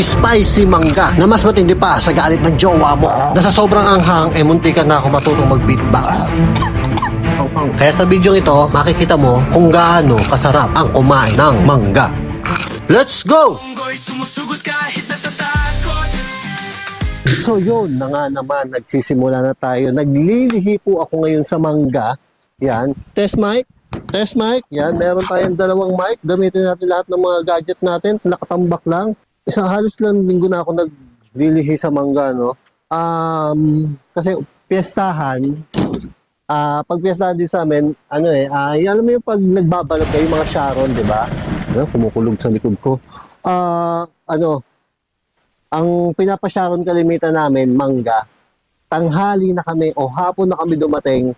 spicy mangga na mas matindi pa sa galit ng jowa mo na sa sobrang anghang muntikan na ako matutong mag-beatbox. Kaya sa video ito, makikita mo kung gaano kasarap ang kumain ng mangga. Let's go! So yun na nga naman, nagsisimula na tayo. Naglilihi po ako ngayon sa mangga. Yan, test mic. Test mic. Yan, meron tayong dalawang mic. Gamitin natin lahat ng mga gadget natin. Nakatambak lang. Isang halos lang linggo na ako naglilihi sa mangga, no? Kasi piyestahan, pag piyestahan din sa amin, alam mo yung pag nagbabalot kayo, mga Sharon, di ba? Kumukulog sa likod ko. Ang pinapasyaron kalimitan namin, mangga, tanghali na kami o hapon na kami dumating,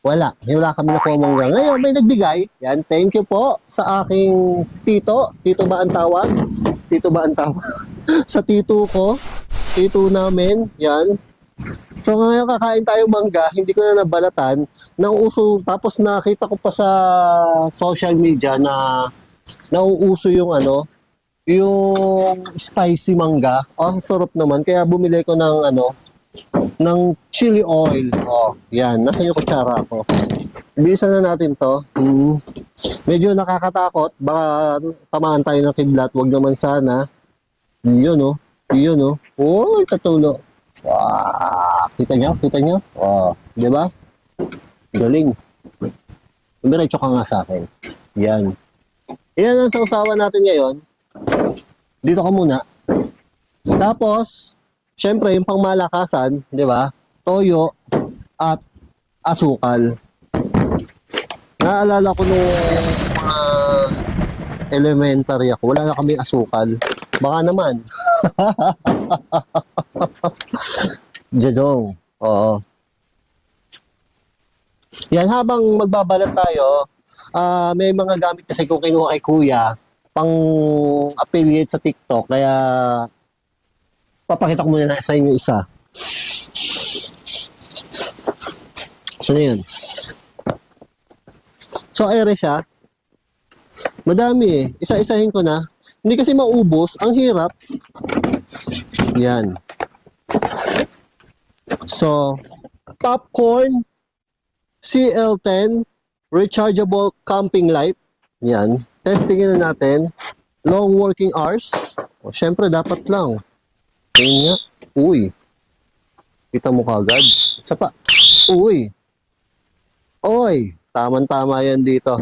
wala kami nakuha mangga. Ngayon, may nagbigay. Yan, thank you po sa aking tito. Tito ba ang tawag? Tito ba ang tawag? Sa tito ko, tito namin, yan. So ngayon kakain tayo mangga, hindi ko na nabalatan, nauuso, tapos nakita ko pa sa social media na nauuso yung yung spicy mangga. Sarap naman. Kaya bumili ko ng chili oil. Yan. Nasa yung kutsara ko. Bilisan na natin to. Medyo nakakatakot. Baka tamaan tayo ng kidlat. Wag naman sana. Yun, oh. Yun, oh. Uy, tatulo. Wow. Kita nyo? Kita nyo? Diba? Galing. Dumiretso ka nga sa akin. Yan. Yan ang sausawan natin ngayon. Dito ka muna. Tapos, syempre, yung pangmalakasan, di ba? Toyo at asukal. Naalala ko nung mga elementary ako, wala na kami asukal. Baka naman. Jadong. Oo. Yan, habang magbabalat tayo, may mga gamit kasi kung kinuha kay kuya, pang affiliate sa TikTok, kaya papakita ko muna na sa inyo isa. So, na yun. So, ere siya. Madami eh. Isa-isahin ko na. Hindi kasi maubos. Ang hirap. Yan. So, popcorn, CL10, rechargeable camping light. Yan. Testingin na natin. Long working hours. Siyempre, dapat lang. Ayun nga. Uy. Kita mo kagad. Isa pa. Uy. Oy. Tama-tama yan dito.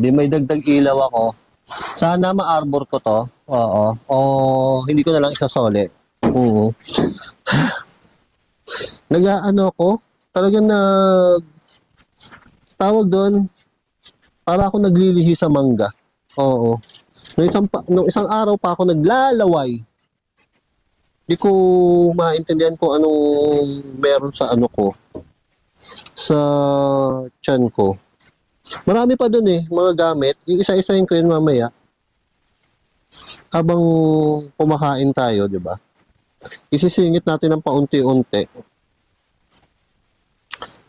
Di may dagdag ilaw ako. Sana ma-arbor ko to. Oo. Hindi ko na lang isasoli. Nag-ano ko. Talagang tawag doon. Para ako naglilihi sa mangga. Oo. Nung isang araw pa ako naglalaway. Hindi ko maintindihan kung anong meron sa ko. Sa tiyan ko. Marami pa dun mga gamit. Yung isa-isahin ko yun mamaya. Habang kumakain tayo, di ba? Isisingit natin ng paunti-unti.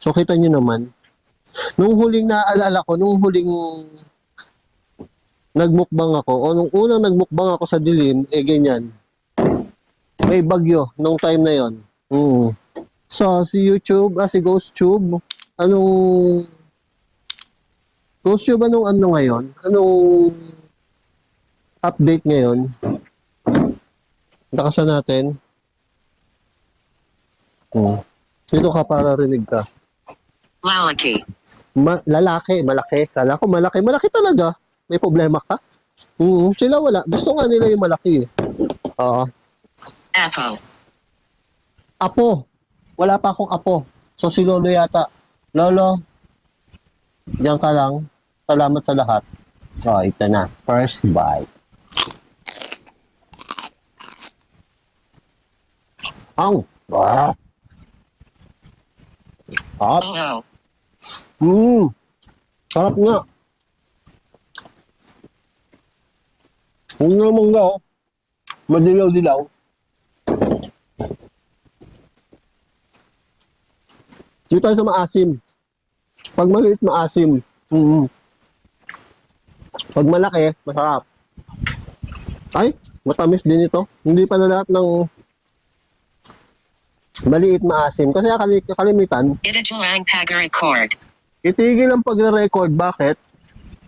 So, kita nyo naman. Nung huling naalala ko, nung huling nagmukbang ako, o nung unang nagmukbang ako sa dilim, ganyan. May bagyo nung time na yon. So, si YouTube, si GhostTube, GhostTube, anong ngayon? Anong update ngayon? Nakasan natin. Dito ka para rinig ka. Lalaki. Lalaki, malaki. Kala ko malaki. Malaki talaga. May problema ka? Sila wala. Gusto nga nila yung malaki. Oo. Apo. Apo. Wala pa akong apo. So si Lolo yata. Lolo, diyan ka lang. Salamat sa lahat. Ito na. First bite. Ang. Hot. Sarap nga. Kung nga mangga, madilaw-dilaw. Dito tayo sa maasim. Pag maliit, maasim. Pag malaki, masarap. Ay, Matamis din ito. Hindi pa na lahat ng maliit maasim. Kasi kalimitan, Itajuang pag-record. itigil ang pagre-record. Bakit?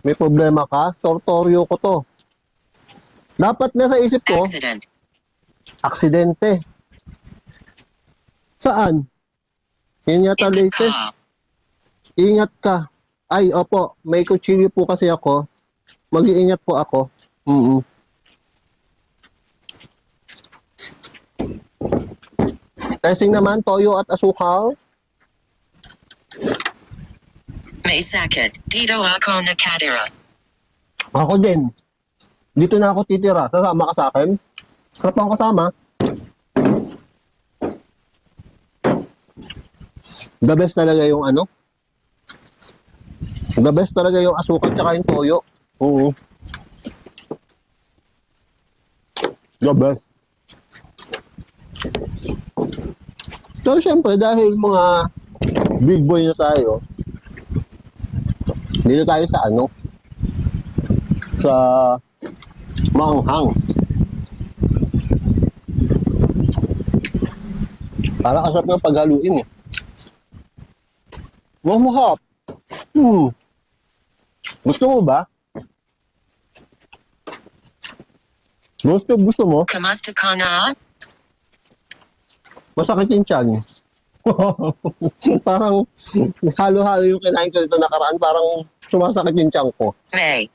May problema ka? Tortoryo ko to. Dapat nasa isip ko, Accident. aksidente. Saan? Yun yata Ingat latest. ka. Ingat ka. Ay, opo. May kutsilyo po kasi ako. Mag-iingat po ako. Testing naman, toyo at asukal. May sakit. Dito ako nakatira. Ako din. Dito na ako titira. Sasama ka sa akin? Sarap ang kasama. The best talaga yung ano? The best talaga yung asukal tsaka yung toyo. Oo. The best. Pero syempre, dahil mga big boy na tayo, dito tayo sa ano? Sa maanghang. Parang asap ng paghaluin eh. Mahap. Gusto mo ba? Gusto mo? Kamusta ka na? Masakit yung tiyan. Parang halo-halo yung kinain ko dito nakaraan. Parang sumasakit yung tiyan ko. May.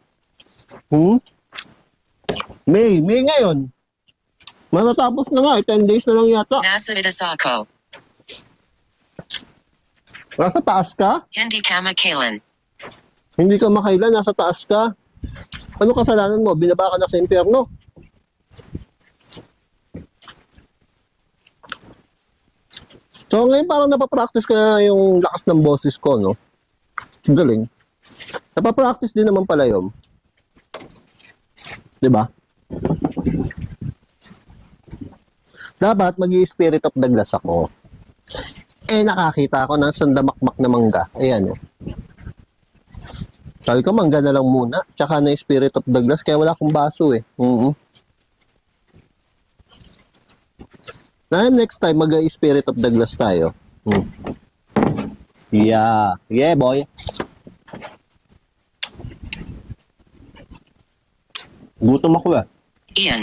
May ngayon. Matatapos na nga. 10 days na lang yata. Nasa itas ako. Nasa taas ka? Hindi ka makailan. Hindi ka makailan. Nasa taas ka. Ano kasalanan mo? Binaba ka na sa impyerno. So ngayon parang napapractice ka na yung lakas ng boses ko, no? Galing. Napapractice din naman pala yun. Diba? Dapat mag-i-spirit of the glass ako. Eh, nakakita ako ng sandamakmak na mangga. Ayan, oh. Sabi ko, mangga na lang muna. Tsaka na yung spirit of the glass. Kaya wala akong baso, eh. Na next time, mag-spirit of the glass tayo. Yeah. Yeah, boy. Gutom ako, eh. Ian.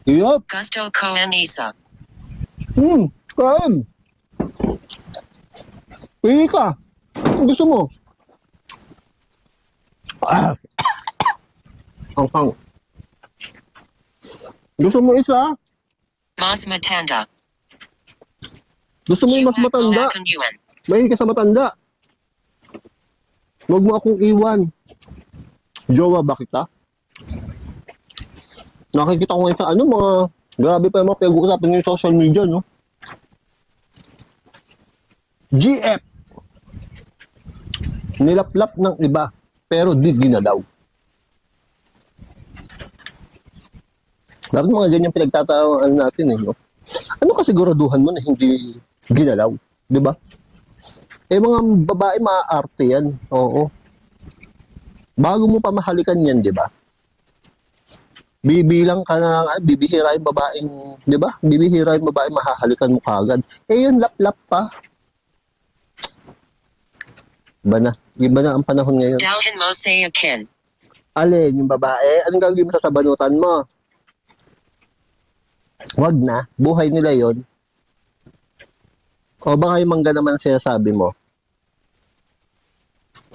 Yup. Gusto ko ang isa. Kain. Pili ka. Kung gusto mo. Ang. Gusto mo isa? Mas matanda. Gusto mo yung mas matanda? Yuan. Mahin ka sa matanda. Huwag mo akong iwan. Jowa ba kita? Nakikita ko ngayon sa ano, mga grabe pa yung mga pinag-uusapan ng social media, no? GF. Nilaplap ng iba, pero di ginalaw. Dapat mga ganyan pinagtatawaan natin, eh, no? Ano kasiguraduhan mo na hindi ginalaw? Di ba? Eh, mga babae, maaarte yan. Oo. Bago mo pa mahalikan yan, di ba? Bibilang ka na, bibihira yung babaeng, di ba? Bibihira yung babaeng mahahalikan mo kagad. Eh, yun, lap-lap pa. Iba na ang panahon ngayon. Dalhin mo sa akin. Alin, yung babae, anong gagawin mo sa sabanutan mo? Wag na, buhay nila yon. O baka yung mangga naman sinasabi mo?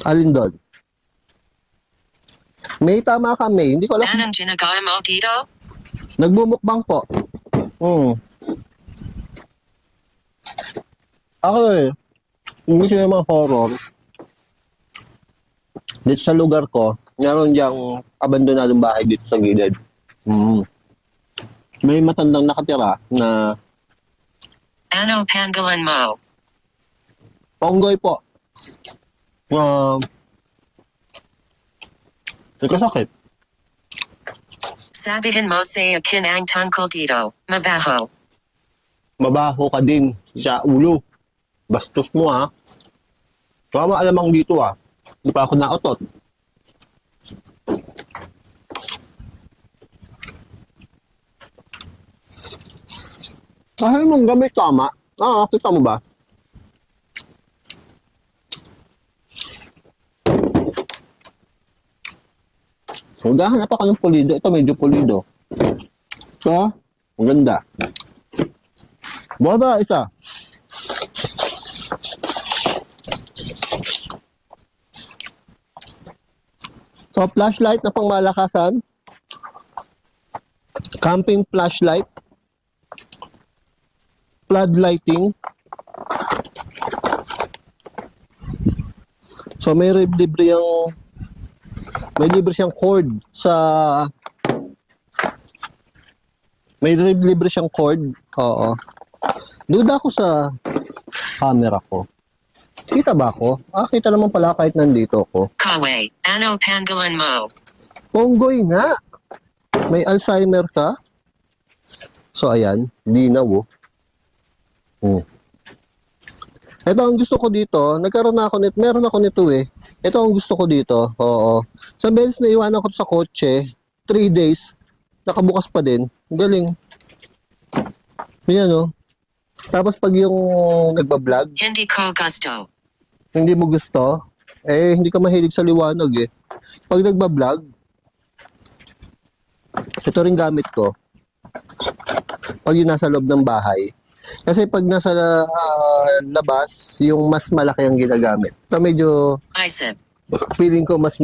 Alin doon? May tama ka, May. Hindi ko alam. Anong ginagawa mo dito? Nagmumukbang po. Ako eh, hindi siya mga horror. Dito sa lugar ko, meron diyang abandonadong bahay dito sa gilid. May matandang nakatira na Ano pangalan mo? Ponggoy po. Nagkasakit. Sabihin mo sa akin ang tungkol dito. Mabaho. Mabaho ka din sa ulo. Bastos mo, ha. Tama alamang dito, ha. Hindi pa ako naotot. Kasi mong gamit tama. Kita mo ba? Maghahanap ako ng pulido. Ito medyo pulido. So, maganda. Baba, isa. So, flashlight na pangmalakasan. Camping flashlight. Floodlighting. So, may libre siyang cord sa libre siyang cord. Oo. Duda ako sa camera ko. Kita ba ako? Kita naman pala kahit nandito ako. Kawe, ano Pangalan mo? Ponggoy nga. May Alzheimer ka? So, ayan. Linaw, oh. Ito ang gusto ko dito. Nagkaroon na ako nito. Meron ako nito eh. Ito ang gusto ko dito. Oo. Sa beses na iwanan ko sa kotse, 3 days, nakabukas pa din. Galing. Yan, oh. Tapos pag yung nagbablog, Hindi ko gusto. hindi mo gusto, hindi ka mahilig sa liwanag eh. Pag nagbablog, ito rin gamit ko. Pag yung nasa loob ng bahay. Kasi pag nasa labas, yung mas malaki ang ginagamit. Ito medyo, Isip. feeling ko mas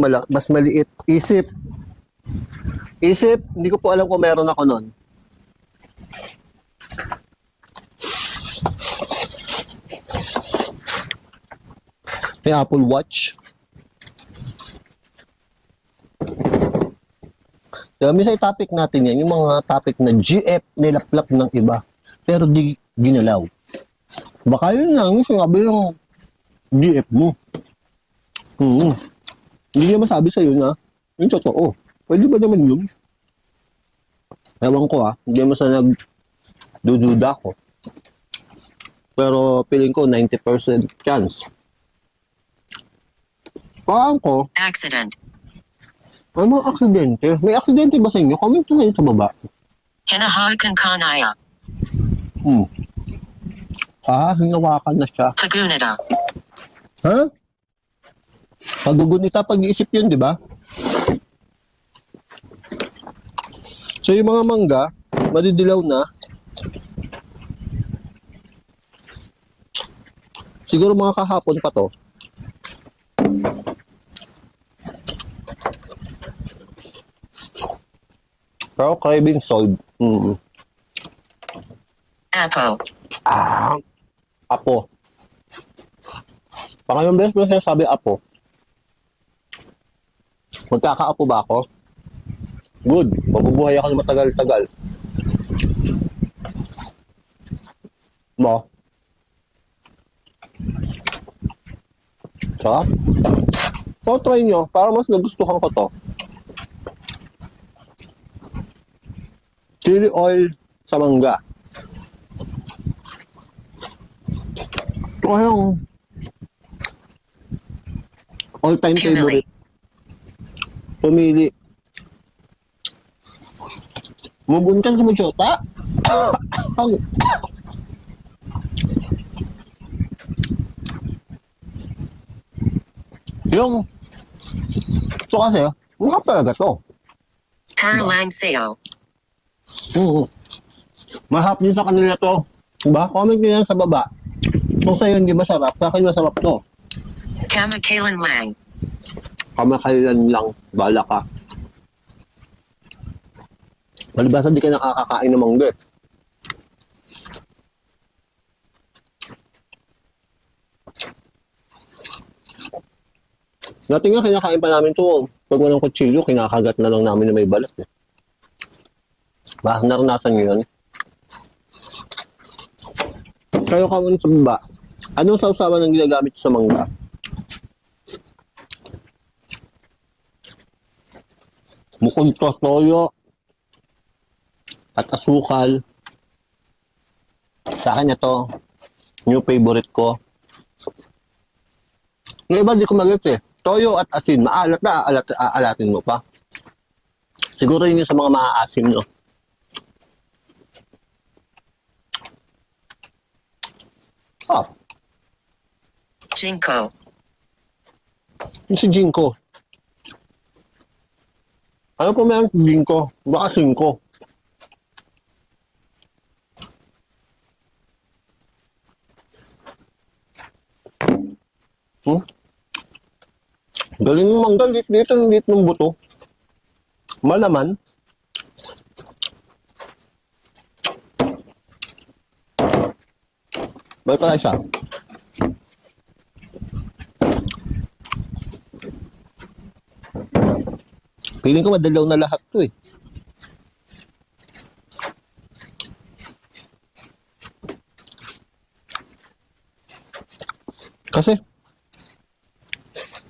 maliit. Isip, hindi ko po alam kung meron ako nun. May Apple Watch. Diba, minsan topic natin yan, yung mga topic na GF nilaplap ng iba, pero di ginalaw. Baka yun lang, yung sinabi ng GF mo. Hindi niya masabi sa'yo na, yung totoo. Pwede ba naman yun? Ewan ko hindi mo sa nagdududa ko. Pero feeling ko 90% chance. Parang ko, Accident. ano mga aksidente? May aksidente ba sa inyo? Comment na kayo sa baba. Hinahakan kanaya. Hinawakan na siya. Pagunita. Ha? Pagugunita pag-iisip yun, di ba? So yung mga mangga, madidilaw na. Siguro mga kahapon pa to. Pero craving solved. Apo. Apo. Pangalang beses ko sabi apo. Magkakaapo ba ako? Good. Mabubuhay ako ng matagal-tagal. Ba? Sarap. So, try nyo. Para mas nagustuhan ko to. Chili oil sa mangga. Ito yung all-time favorite. Pumili. Mabunkan sa muchota. Yung ito kasi, mahap talaga to. Paralang sayo. Mahap din sa kanila to. Diba? Comment nyo yan sa baba. Kung sa'yo hindi masarap, sa akin masarap to. Kamakalan lang. Kamakailan lang, bala ka. Malibasan di ka nakakakain ng mangga. Dati nga kinakain pa namin to. Pag walang kutsilyo, kinakagat na lang namin na may balat. Ba, naranasan nyo yun? Kayo ka muna sa baba. Anong sausawan ang ginagamit sa mangga? Bukod sa toyo at asukal. Sa akin ito, new favorite ko. Yung iba di ko mag eh. Toyo at asin, maalat na aalatin mo pa. Siguro yun yung sa mga maaasim, no? Ah, Jinko. yung si Jinko. Ano po meron si Jinko? Baka 5. Hmm? Galing ng mangga. Dito ng buto. Malaman. Balik pa tayo isa. Feeling ko madalaw na lahat to eh. Kasi,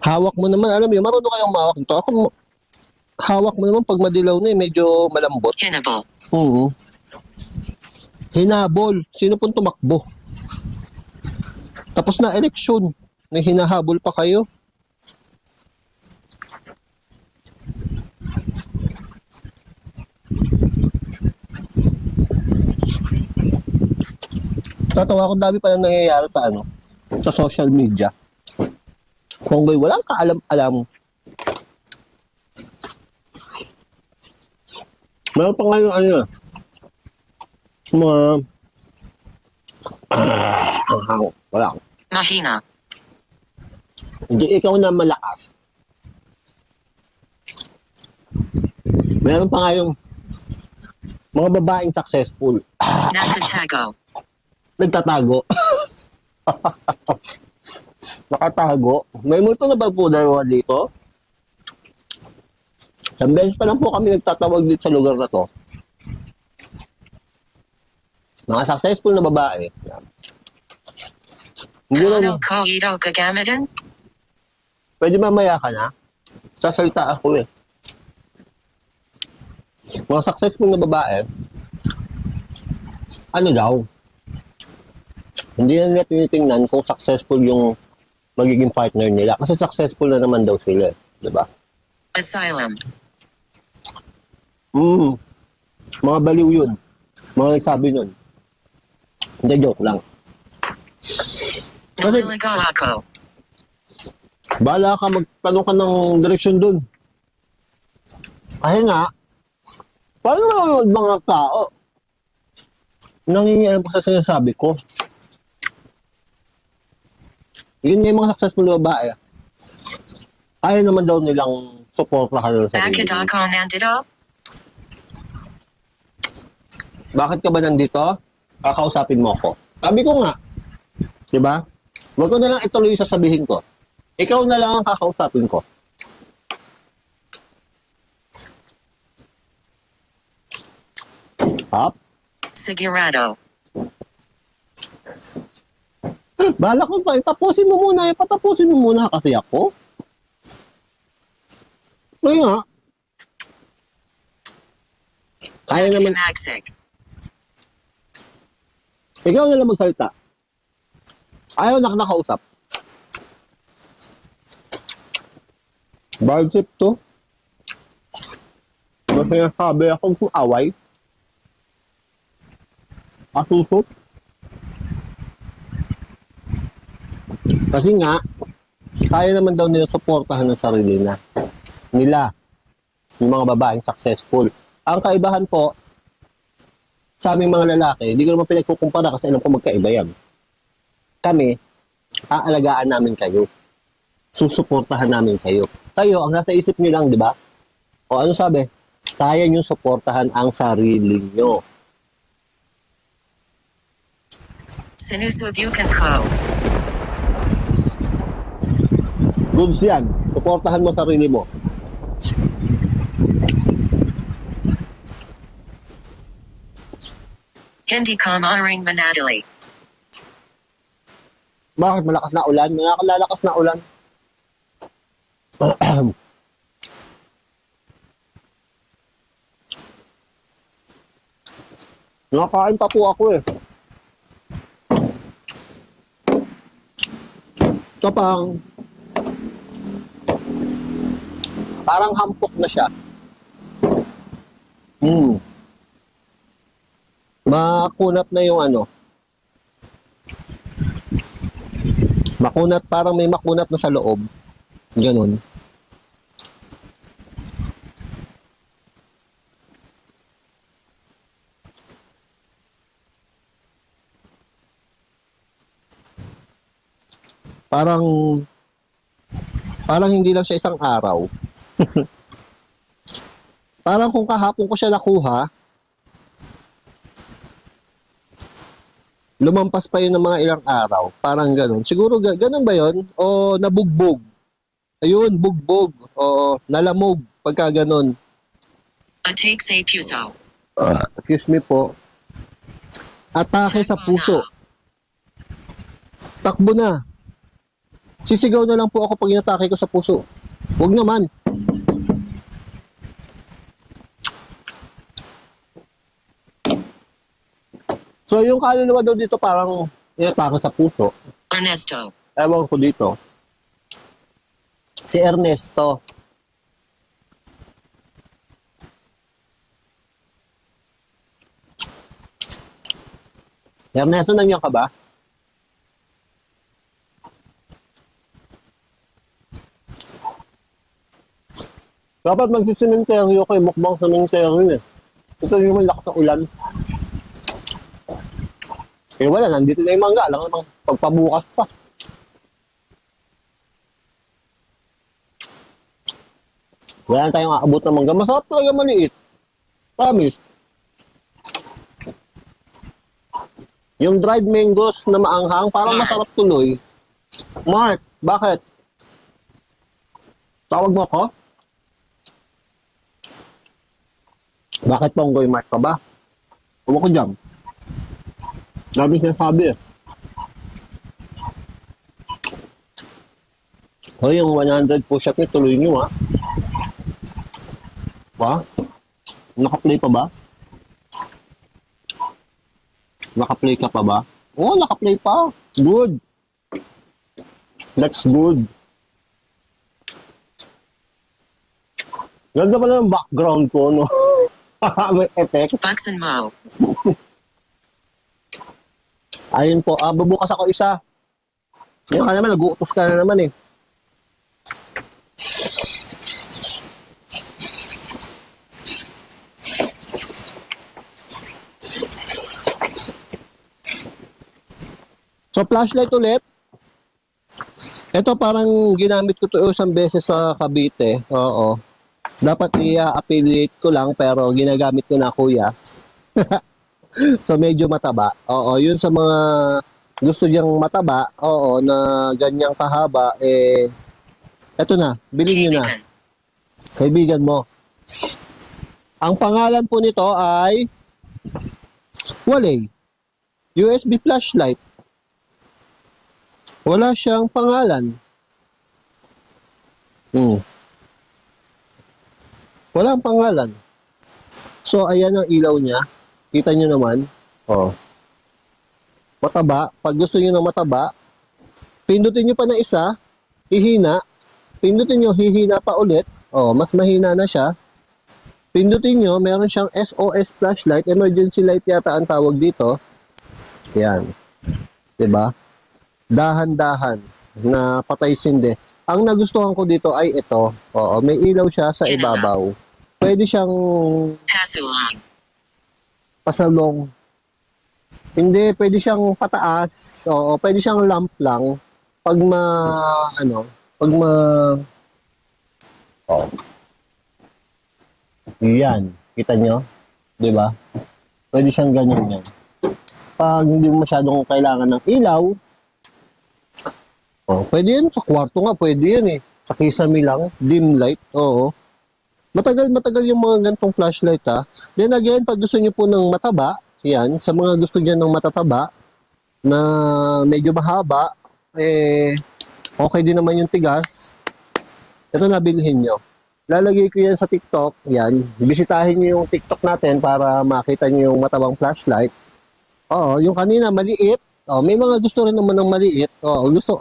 hawak mo naman, alam mo, marunong kayong mahawak nito. Hawak mo naman pag madilaw na eh, medyo malambot. Hannibal. Hinabol. Sino pong tumakbo? Tapos na eleksyon. May hinahabol pa kayo. Tatawa ko, dami pa lang nangyayari sa social media. Kung ba'y walang kaalam-alam. Meron pa ngayon mga ang hango. Wala. Mahina. Hindi ikaw na malakas. Meron pa ngayong mga babaeng successful. Nakatago. Nagtatago. Nakatago. May multo na ba po dalawa dito? Isang beses pa lang po kami nagtatawag dito sa lugar na to. Mga successful na babae. Hindi Kano rin, ko ito gagamitin? pwede mamaya ka na. Sasalita ako eh. Mga successful na babae, ano daw, hindi na nila tinitingnan kung successful yung magiging partner nila. Kasi successful na naman daw sila. Diba? Asylum. Mga baliw yun. Mga nagsabi nun. Hindi, joke lang. Kasi, Naliligaw ako. bahala ka, magtanong ka ng direksyon dun. Kasi nga, paano naman mga tao? Nangingialam pa sa sinasabi ko. Yun yung mga successful na babae. Ayaw naman daw nilang supportahan sa sarili. Bakit ako nandito? Bakit ka ba nandito? Kakausapin mo ako. Sabi ko nga, di ba? Huwag ko na lang ituloy yung sasabihin ko. Ikaw na lang ang kakausapin ko. Up. Sigurado. Bahala ko pa. Tapusin mo muna. Patapusin mo muna kasi ako. Kaya nga. Kaya naman. Magsig. Ikaw na lang magsalita. Ayaw na nakausap. Bad trip to. Masaya sabi akong away. Asusot. Kasi nga, kaya naman daw nila suportahan ng sarili nila. Yung mga babaeng successful. Ang kaibahan po, sa aming mga lalaki, hindi ko naman pinagkukumpara kasi alam ko magkaiba yan. Kami, aalagaan namin kayo. Susuportahan namin kayo. Kayo, ang nasa isip nyo lang, di ba? O ano sabi? Kaya nyo suportahan ang sarili nyo. Sinusubukan ko. Goods yan. Suportahan mo sarili mo. Hindi ka maaaring manadali. Bakit? Malakas na ulan? Lalakas na ulan. Nakakain pa po ako eh. Ito parang hampok na siya. Makunat na yung ano. Makunat, parang may makunat na sa loob. Ganun. Parang, parang hindi lang siya isang araw. Parang kung kahapon ko siya nakuha, lumampas pa yun ng mga ilang araw. Parang ganun. Siguro ganun ba yun? O nabugbog? Ayun, bugbog. O nalamog. Pagka ganun. Atake sa puso. Excuse me po. Atake sa puso. Takbo na. Sisigaw na lang po ako pag inatake ko sa puso. Huwag naman. So, yung kaluluwa daw dito parang inatake sa puso. Ernesto. Ewan ko dito. Si Ernesto. Ernesto, nandiyan ka ba? Dapat magsisimenteryo kayo, mukbang sa menteryo eh. Ito yung malakas sa ulan. Eh wala, nandito na yung mangga. Alam namang pagpabukas pa. Wala na tayong aabot ng mangga. Masarap talaga maliit. Promise. Yung dried mangoes na maanghang, parang masarap tuloy. Mark, bakit? Tawag mo ako? Bakit Ponggoy, Mark ka ba? Huwag ko dyan. Dami sinasabi eh. O yung 100 push-up niyo, tuloy niyo ha. Ba? Naka-play pa ba? Naka-play ka pa ba? Oo, naka-play pa. Good. That's good. Ganda pala ng background ko, no? May effect. Bucks and Mo. Ayun po, bubukas ako isa. Yung ka naman, nag-uutos ka na naman eh. So, flashlight ulit. Ito parang ginamit ko to isang beses sa Cavite. Oo. Dapat i-affiliate ko lang pero ginagamit ko na kuya. So medyo mataba. Oo, yun sa mga gusto diyang mataba, oo, na ganyang kahaba, eh, eto na, bilhin nyo na. Kaibigan mo. Ang pangalan po nito ay Wale. USB flashlight. Wala siyang pangalan. Walang pangalan. So, ayan ang ilaw niya. Kita nyo naman. Oh. Mataba. Pag gusto nyo ng mataba, pindutin nyo pa na isa, hihina. Pindutin nyo, hihina pa ulit. Oh, mas mahina na siya. Pindutin nyo, meron siyang SOS flashlight. Emergency light yata ang tawag dito. Yan. 'Di ba? Dahan-dahan na patay sindi. Ang nagustuhan ko dito ay ito. Oo, may ilaw siya sa ibabaw. Pwede siyang pasalong. Hindi, pwede siyang pataas. Oo, pwede siyang lamp lang. Pag oh. Yan, kita nyo? 'Di ba? Pwede siyang ganyan yan. Pag hindi mo masyadong kailangan ng ilaw, oh, pwede yan. Sa kwarto nga, pwede yan eh. Sa kisame lang, dim light, oo. Matagal yung mga gantong flashlight ha. Then again, pag gusto niyo po ng mataba, yan, sa mga gusto dyan ng matataba, na medyo mahaba, eh, okay din naman yung tigas. Ito na bilhin nyo. Lalagay ko yan sa TikTok, yan. Bisitahin nyo yung TikTok natin para makita nyo yung matabang flashlight. Oo, yung kanina maliit. Oh, may mga gusto rin naman ng maliit. Oh, gusto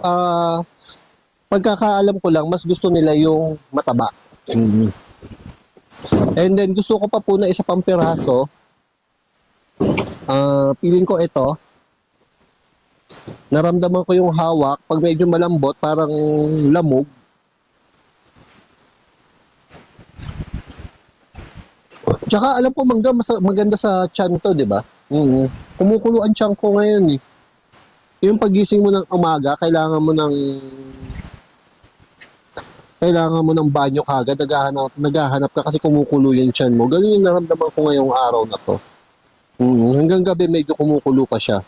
pagkakaalam ko lang mas gusto nila yung mataba. And then gusto ko pa po na isa pang piraso. Piling ko ito. Naramdaman ko yung hawak. Pag medyo malambot, parang lamog. Tsaka alam ko mangga, maganda sa tiyan to, di ba? Kumukulo ang tiyan ko ngayon eh. Yung pagising mo ng umaga, kailangan mo ng banyo kagad, naghahanap ka kasi kumukulo yung tiyan mo. Ganun yung naramdaman ko ngayong araw na to. Hanggang gabi medyo kumukulo pa siya.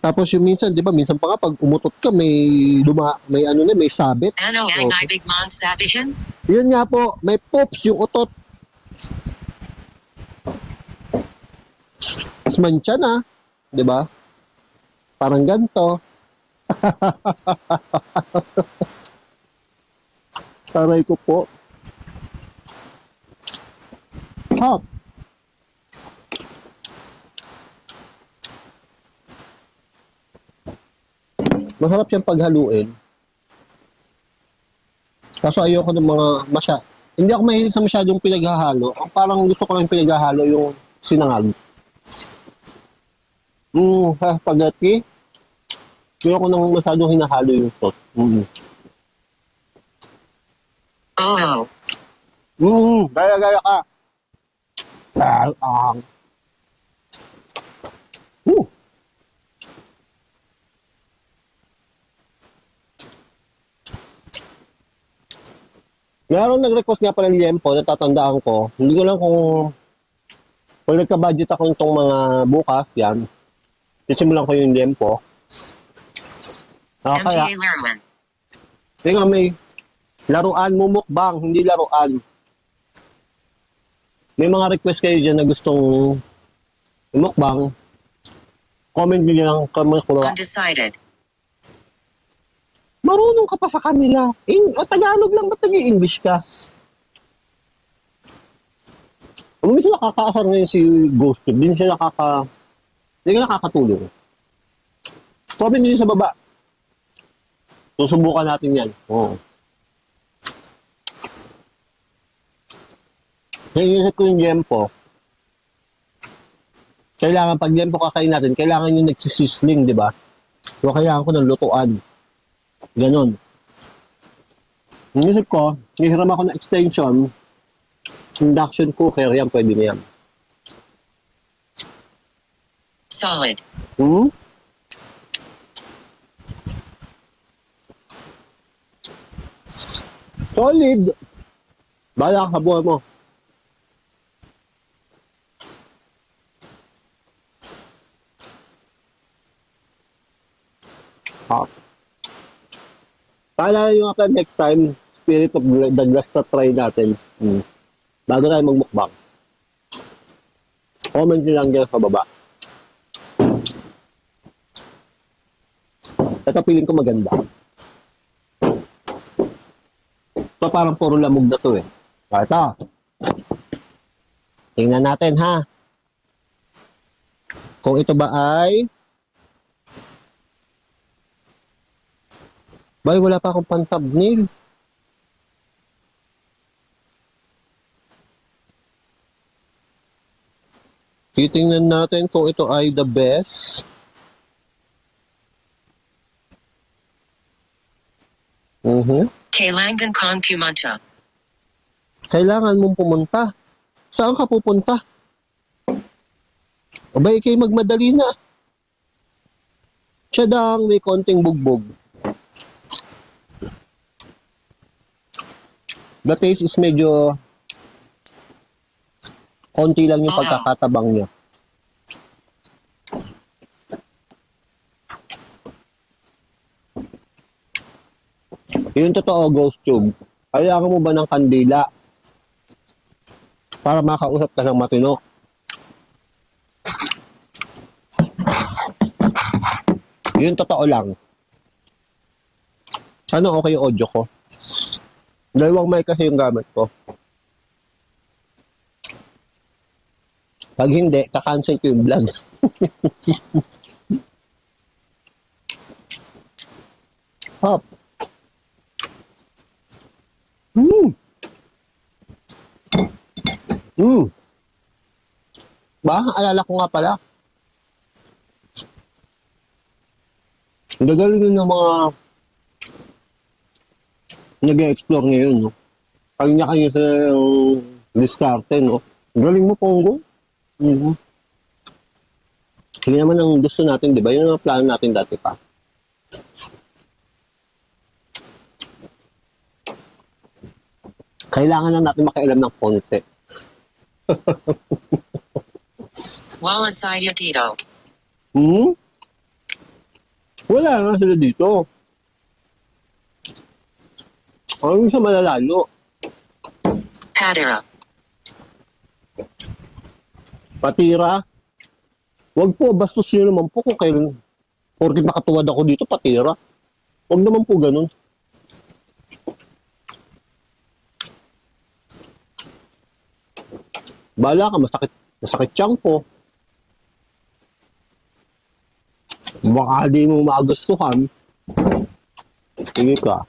Tapos yung minsan, di ba, minsan pa nga pag umutot ka, may sabit. Ano ang Oh. ibig mong sabihin? Yun nga po, may pops yung utot. Mas mantsa na, di ba? Parang ganito. Taray ko po. Hop. Masarap siyang paghaluin. Kaso ayoko ng mga Hindi ako mahilig sa masyadong pinaghahalo. Ang parang gusto ko lang pinaghahalo yung sinangag. Sa spaghetti, ayoko nang masyadong hinahalo yung sauce. Oo. Gaya-gaya ka. Uh. Meron nag-request nga pala ni Yempo, natatandaan ko. Hindi ko lang kung nagka-budget ako nitong mga bukas, yan. Sisimulan ko yung Yempo. Kaya, MTA Laruan. nga may laruan, mumukbang, hindi laruan. May mga request kayo dyan na gustong mukbang. Comment nyo lang kami kung Undecided. marunong ka pa sa kanila. Tagalog lang, ba't nag-i-English ka? Minsan nakakaasar ngayon si Ghost. Hindi ka nakakatulong. Comment nyo sa baba. Susubukan natin yan. Oo. Naiisip ko yung Yempo. Pag Yempo kakain natin, kailangan yung nagsisisling, di ba? So, kailangan ko ng lutuan. Ganon. Naiisip ko, hihiram ako ng extension, induction cooker, yan, pwede na yan. Solid. Solid. Bahala ka sa buhay mo. Paalala nyo nga pala next time, Spirit of the Glass na try natin. Bago tayo magmukbang. Comment nyo lang dyan sa baba. Ito feeling ko maganda. Ito parang puro lamog na to eh. Ito. Tingnan natin ha. Kung ito ba ay... wala pa akong pan-thumbnail. Titingnan natin kung ito ay the best. Kailangan kong pumunta. Kailangan mong pumunta. Saan ka pupunta? Abay, kayo magmadali na. Tiyadang may konting bugbog. The taste is medyo konti lang yung pagkakatabang niya. Yung totoo, Ghost Tube. Kailangan mo ba ng kandila para makausap ka ng matino? Yung totoo lang. Ano okay yung audio ko? Dalawang mic kasi yung gamit ko. Pag hindi, kakancel ko yung vlog. Hop. Alala ko nga pala. Ang gagaling ng mga nag-explore ngayon, no? Kanya-kanya sa diskarte, no? Ang galing mo, Pongo. Mhm. Hindi naman ang gusto natin, di ba? Yun ang plano natin dati pa. Kailangan lang natin makialam ng konti. Walasaya Dito. Hmm? Wala nga sila dito. Ano sa malalalo? Padira. Patira? Wag po, bastos nyo naman po kung kailan. Porkit nakatuwad ako dito, patira. Wag naman po ganun. Bala ka, masakit tiyang po. Baka di mo magustuhan. Sige ka.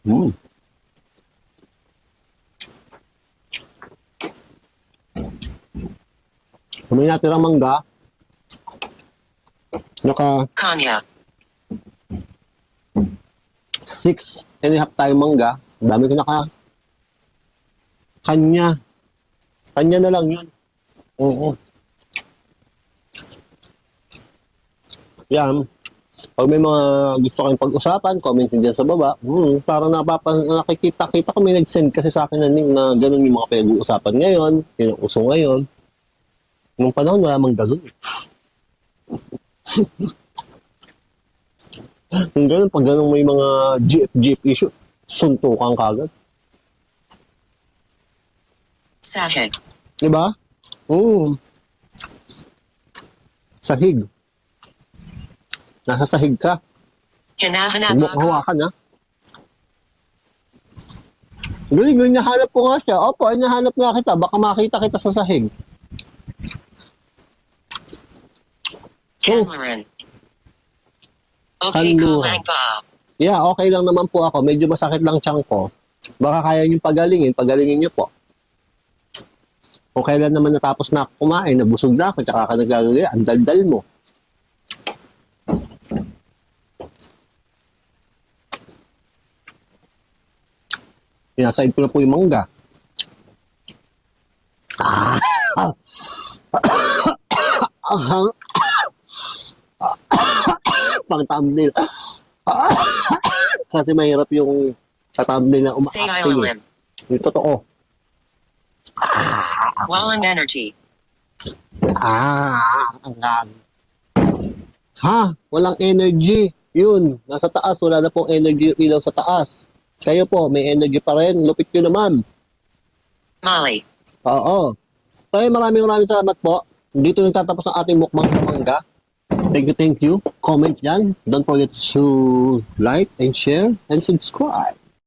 Hmm. Kung may natirang mangga, naka Kanya. 6.5 tayong mangga. Ang dami ko kanya. Kanya na lang yun. Oo. Yan. Pag may mga gusto kayong pag-usapan, comment nyo dyan sa baba. Para nakikita ko may nag-send kasi sa akin na link na ganun yung mga pinag-uusapan ngayon. Yung uso ngayon. Nung panahon, wala mang ganun. Yung ganun, pag ganun may mga GF issue, suntukan kagad. Sahig. Diba? Sahig. Nasa sahig ka. Hinahanap Huwag mo ako. hawakan, ha? Galing, nahanap ko nga siya. Opo, ay nahanap nga kita. Baka makita kita sa sahig. Kanlaran. Okay ka Kanluran. lang ba? Yeah, okay lang naman po ako. Medyo masakit lang tiyan ko. Baka kaya nyo pagalingin nyo po. Kung kailan naman natapos na ako kumain, nabusog na ako, tsaka ka nagagawin, ang daldal mo. Pinasaid ko na po yung mangga. Pang thumbnail. Kasi mahirap yung sa thumbnail na Say umaacting. Ilalim. Yung totoo. Walang energy. Ang Ha? Walang energy. Yun, nasa taas. Wala na pong energy yung ilaw sa taas. Kayo po, may energy pa rin. Lupit nyo naman. Molly. Oo. Kaya maraming salamat po. Dito nagtatapos ang ating mukbang sa mangga. Thank you. Comment yan. Don't forget to like and share and subscribe.